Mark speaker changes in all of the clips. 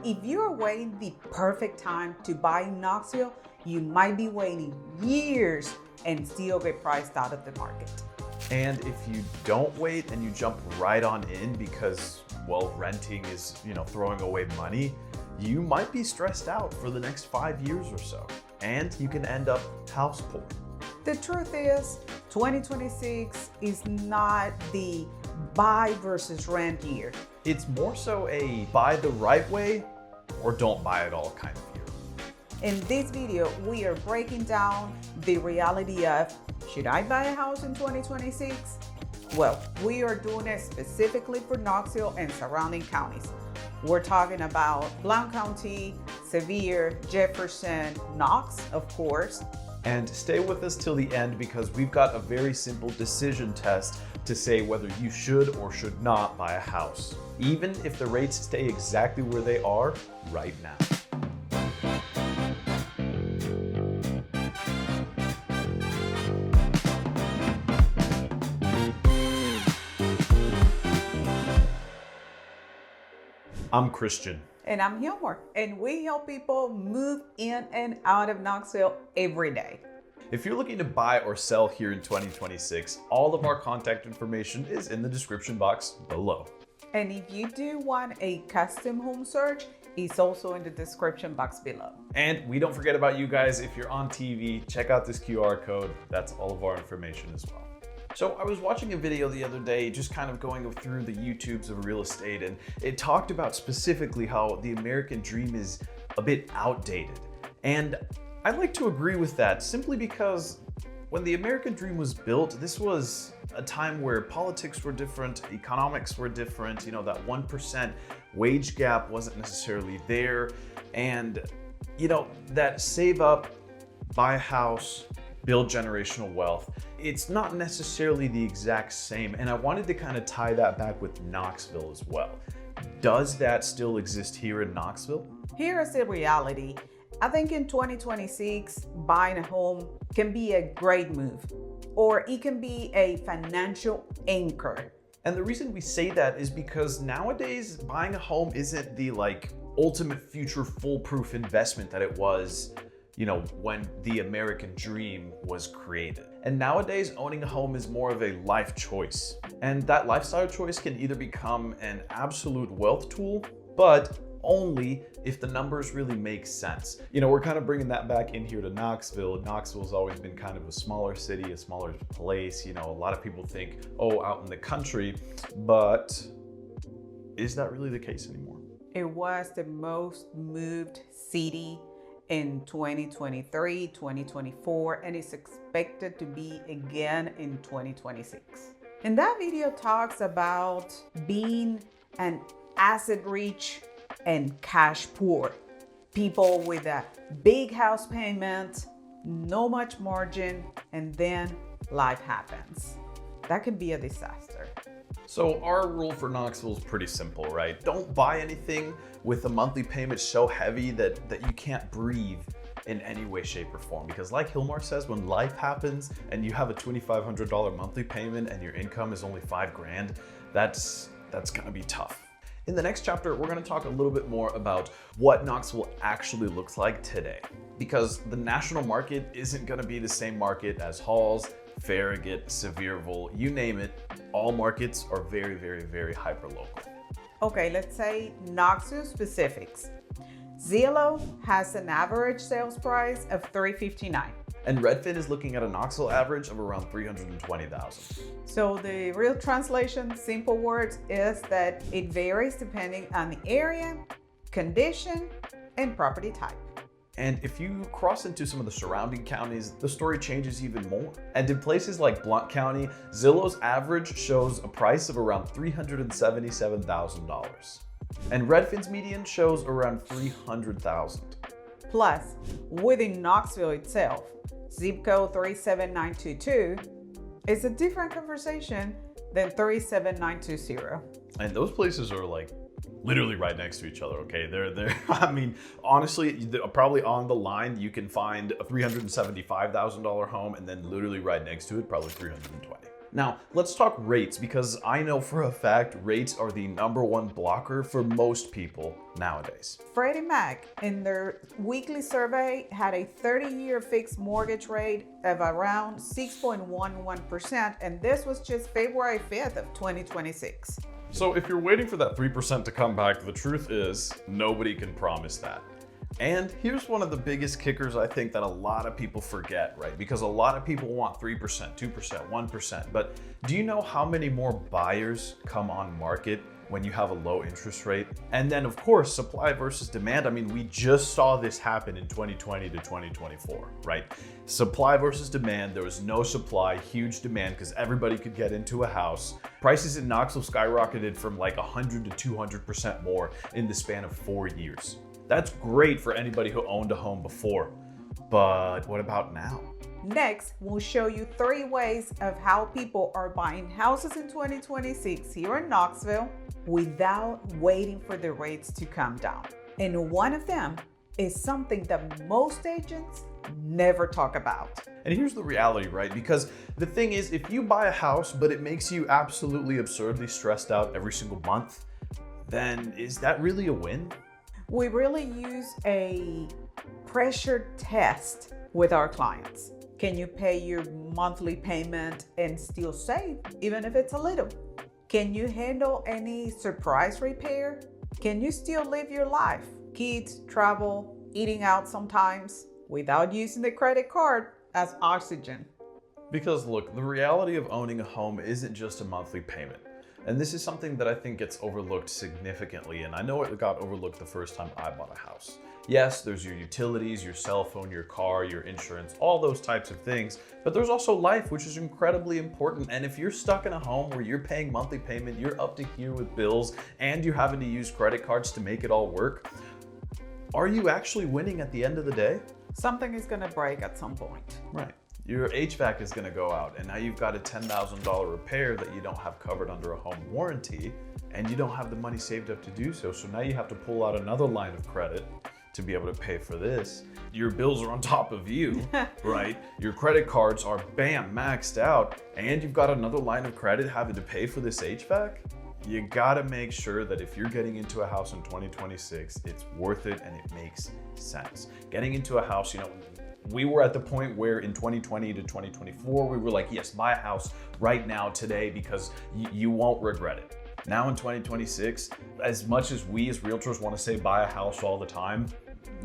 Speaker 1: if you're waiting the perfect time to buy in Knoxville, you might be waiting years and still get priced out of the market.
Speaker 2: And if you don't wait and you jump right on in because, well, renting is, throwing away money, you might be stressed out for the next 5 years or so, and you can end up house poor.
Speaker 1: The truth is, 2026 is not the buy versus rent year.
Speaker 2: It's more so a buy the right way or don't buy at all kind of year.
Speaker 1: In this video, we are breaking down the reality of, should I buy a house in 2026? Well, we are doing it specifically for Knoxville and surrounding counties. We're talking about Blount County, Sevier, Jefferson, Knox, of course.
Speaker 2: And stay with us till the end because we've got a very simple decision test to say whether you should or should not buy a house, even if the rates stay exactly where they are right now. I'm Christian.
Speaker 1: And I'm Hilmar, and we help people move in and out of Knoxville every day.
Speaker 2: If you're looking to buy or sell here in 2026, all of our contact information is in the description box below.
Speaker 1: And if you do want a custom home search, it's also in the description box below.
Speaker 2: And we don't forget about you guys. If you're on TV, check out this QR code. That's all of our information as well. So I was watching a video the other day, just kind of going through the YouTubes of real estate, and it talked about specifically how the American dream is a bit outdated. And I'd like to agree with that simply because when the American dream was built, this was a time where politics were different, economics were different, that 1% wage gap wasn't necessarily there. And, that save up, buy a house, build generational wealth, it's not necessarily the exact same. And I wanted to kind of tie that back with Knoxville as well. Does that still exist here in Knoxville?
Speaker 1: Here is the reality. I think in 2026, buying a home can be a great move, or it can be a financial anchor.
Speaker 2: And the reason we say that is because nowadays buying a home isn't the ultimate future foolproof investment that it was when the American dream was created. And nowadays, owning a home is more of a life choice. And that lifestyle choice can either become an absolute wealth tool, but only if the numbers really make sense. We're kind of bringing that back in here to Knoxville. Knoxville's always been kind of a smaller city, a smaller place. A lot of people think, oh, out in the country, but is that really the case anymore?
Speaker 1: It was the most moved city in 2023, 2024, and it's expected to be again in 2026. And that video talks about being an asset rich and cash poor. People with a big house payment, no much margin, and then life happens. That can be a disaster.
Speaker 2: So our rule for Knoxville is pretty simple, right? Don't buy anything with a monthly payment so heavy that you can't breathe in any way, shape, or form. Because like Hilmar says, when life happens and you have a $2,500 monthly payment and your income is only $5,000, that's gonna be tough. In the next chapter, we're gonna talk a little bit more about what Knoxville actually looks like today. Because the national market isn't gonna be the same market as Halls, Farragut, Sevierville, you name it. All markets are very, very, very hyper-local.
Speaker 1: Okay, let's say Knoxville specifics. Zillow has an average sales price of $359,000.
Speaker 2: And Redfin is looking at a Knoxville average of around $320,000.
Speaker 1: So the real translation, simple words, is that it varies depending on the area, condition, and property type.
Speaker 2: And if you cross into some of the surrounding counties, the story changes even more. And in places like Blount County, Zillow's average shows a price of around $377,000. And Redfin's median shows around $300,000.
Speaker 1: Plus, within Knoxville itself, zip code 37922 is a different conversation than 37920.
Speaker 2: And those places are literally right next to each other, okay? They're I mean, honestly, probably on the line, you can find a $375,000 home and then literally right next to it, probably $320,000. Now, let's talk rates, because I know for a fact rates are the #1 blocker for most people nowadays.
Speaker 1: Freddie Mac, in their weekly survey, had a 30-year fixed mortgage rate of around 6.11%, and this was just February 5th of 2026.
Speaker 2: So if you're waiting for that 3% to come back, the truth is nobody can promise that. And here's one of the biggest kickers I think that a lot of people forget, right? Because a lot of people want 3%, 2%, 1%. But do you know how many more buyers come on market when you have a low interest rate? And then of course, supply versus demand. I mean, we just saw this happen in 2020 to 2024, right? Supply versus demand. There was no supply, huge demand because everybody could get into a house. Prices in Knoxville skyrocketed from like 100 to 200% more in the span of 4 years. That's great for anybody who owned a home before, but what about now?
Speaker 1: Next, we'll show you 3 ways of how people are buying houses in 2026 here in Knoxville without waiting for the rates to come down. And one of them is something that most agents never talk about.
Speaker 2: And here's the reality, right? Because the thing is, if you buy a house, but it makes you absolutely absurdly stressed out every single month, then is that really a win?
Speaker 1: We really use a pressure test with our clients. Can you pay your monthly payment and still save, even if it's a little? Can you handle any surprise repair? Can you still live your life? Kids, travel, eating out sometimes without using the credit card as oxygen.
Speaker 2: Because look, the reality of owning a home isn't just a monthly payment. And this is something that I think gets overlooked significantly, and I know it got overlooked the first time I bought a house. Yes, there's your utilities, your cell phone, your car, your insurance, all those types of things, but there's also life, which is incredibly important. And if you're stuck in a home where you're paying monthly payment, you're up to here with bills, and you're having to use credit cards to make it all work, are you actually winning at the end of the day?
Speaker 1: Something is gonna break at some point.
Speaker 2: Right. Your HVAC is going to go out, and now you've got a $10,000 repair that you don't have covered under a home warranty, and you don't have the money saved up to do so. So now you have to pull out another line of credit to be able to pay for this. Your bills are on top of you, right? Your credit cards are maxed out, and you've got another line of credit having to pay for this HVAC. You gotta make sure that if you're getting into a house in 2026, it's worth it and it makes sense. Getting into a house, we were at the point where in 2020 to 2024, we were like, yes, buy a house right now, today, because you won't regret it. Now in 2026, as much as we as realtors want to say buy a house all the time,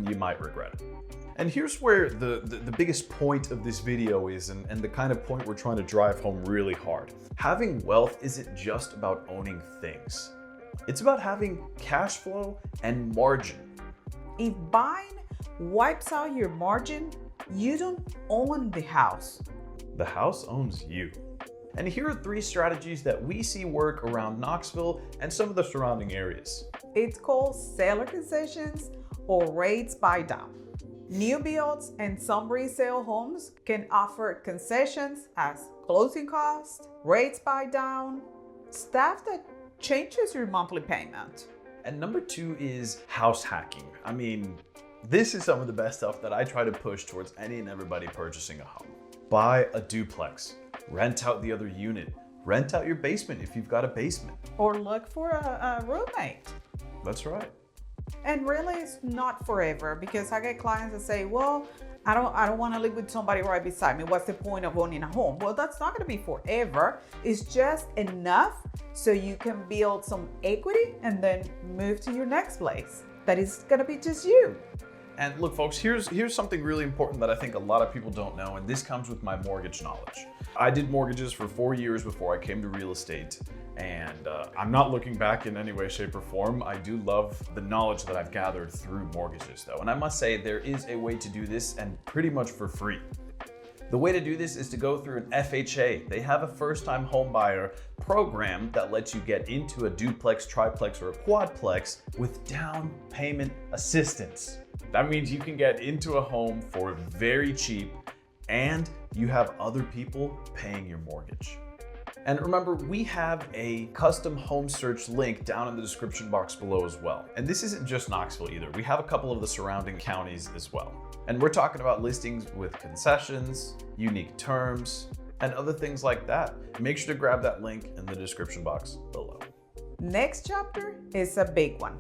Speaker 2: you might regret it. And here's where the biggest point of this video is, and the kind of point we're trying to drive home really hard. Having wealth isn't just about owning things. It's about having cash flow and margin.
Speaker 1: If buying wipes out your margin, you don't own the house.
Speaker 2: The house owns you. And here are 3 strategies that we see work around Knoxville and some of the surrounding areas.
Speaker 1: It's called seller concessions or rates buy down. New builds and some resale homes can offer concessions as closing costs, rates buy down, stuff that changes your monthly payment.
Speaker 2: And number 2 is house hacking. I mean, this is some of the best stuff that I try to push towards any and everybody purchasing a home. Buy a duplex, rent out the other unit, rent out your basement if you've got a basement.
Speaker 1: Or look for a roommate.
Speaker 2: That's right.
Speaker 1: And really, it's not forever, because I get clients that say, well, I don't want to live with somebody right beside me. What's the point of owning a home? Well, that's not going to be forever. It's just enough so you can build some equity and then move to your next place. That is going to be just you.
Speaker 2: And look, folks, here's something really important that I think a lot of people don't know, and this comes with my mortgage knowledge. I did mortgages for 4 years before I came to real estate, and I'm not looking back in any way, shape, or form. I do love the knowledge that I've gathered through mortgages, though, and I must say there is a way to do this, and pretty much for free. The way to do this is to go through an FHA. They have a first-time home buyer program that lets you get into a duplex, triplex, or a quadplex with down payment assistance. That means you can get into a home for very cheap, and you have other people paying your mortgage. And remember, we have a custom home search link down in the description box below as well. And this isn't just Knoxville either. We have a couple of the surrounding counties as well. And we're talking about listings with concessions, unique terms, and other things like that. Make sure to grab that link in the description box below.
Speaker 1: Next chapter is a big one.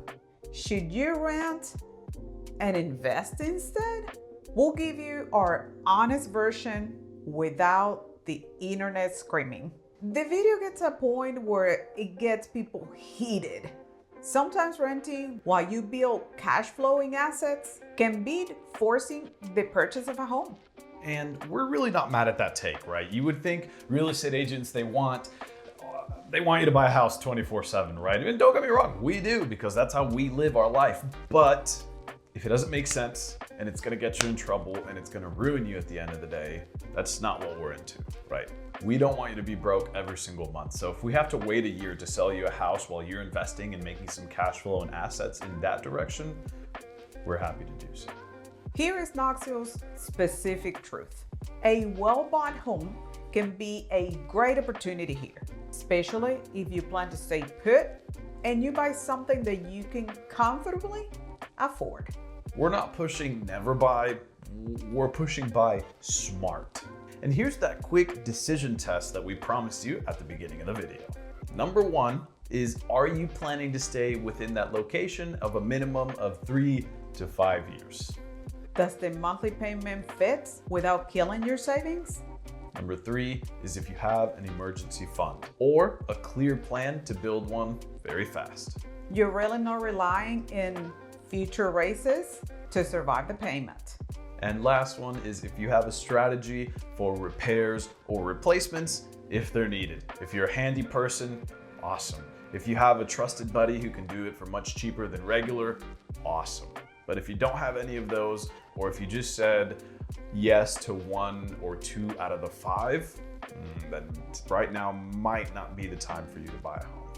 Speaker 1: Should you rent and invest instead? We'll give you our honest version without the internet screaming. The video gets to a point where it gets people heated. Sometimes renting while you build cash flowing assets can be forcing the purchase of a home.
Speaker 2: And we're really not mad at that take, right? You would think real estate agents, they want you to buy a house 24/7, right? And don't get me wrong, we do, because that's how we live our life. But if it doesn't make sense and it's gonna get you in trouble and it's gonna ruin you at the end of the day, that's not what we're into, right? We don't want you to be broke every single month. So if we have to wait a year to sell you a house while you're investing and making some cash flow and assets in that direction, we're happy to do so.
Speaker 1: Here is Knoxville's specific truth. A well-bought home can be a great opportunity here, especially if you plan to stay put and you buy something that you can comfortably afford.
Speaker 2: We're not pushing never buy, we're pushing buy smart. And here's that quick decision test that we promised you at the beginning of the video. Number one is, are you planning to stay within that location of a minimum of 3 to 5 years?
Speaker 1: Does the monthly payment fit without killing your savings?
Speaker 2: Number three is if you have an emergency fund or a clear plan to build one very fast.
Speaker 1: You're really not relying in future raises to survive the payment.
Speaker 2: And last one is if you have a strategy for repairs or replacements if they're needed. If you're a handy person, awesome. If you have a trusted buddy who can do it for much cheaper than regular, awesome. But if you don't have any of those, or if you just said yes to 1 or 2 out of the 5, then right now might not be the time for you to buy a home.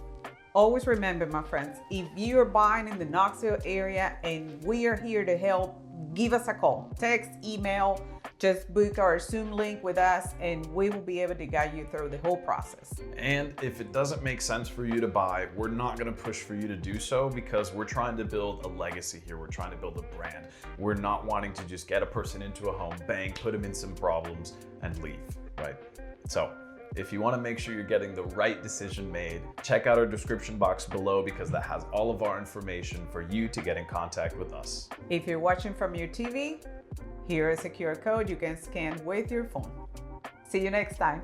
Speaker 1: Always remember, my friends, if you are buying in the Knoxville area and we are here to help, give us a call, text, email, just book our Zoom link with us and we will be able to guide you through the whole process.
Speaker 2: And if it doesn't make sense for you to buy, we're not gonna push for you to do so because we're trying to build a legacy here. We're trying to build a brand. We're not wanting to just get a person into a home, bang, put them in some problems and leave, right? So if you want to make sure you're getting the right decision made, check out our description box below because that has all of our information for you to get in contact with us.
Speaker 1: If you're watching from your TV, here is a QR code you can scan with your phone. See you next time.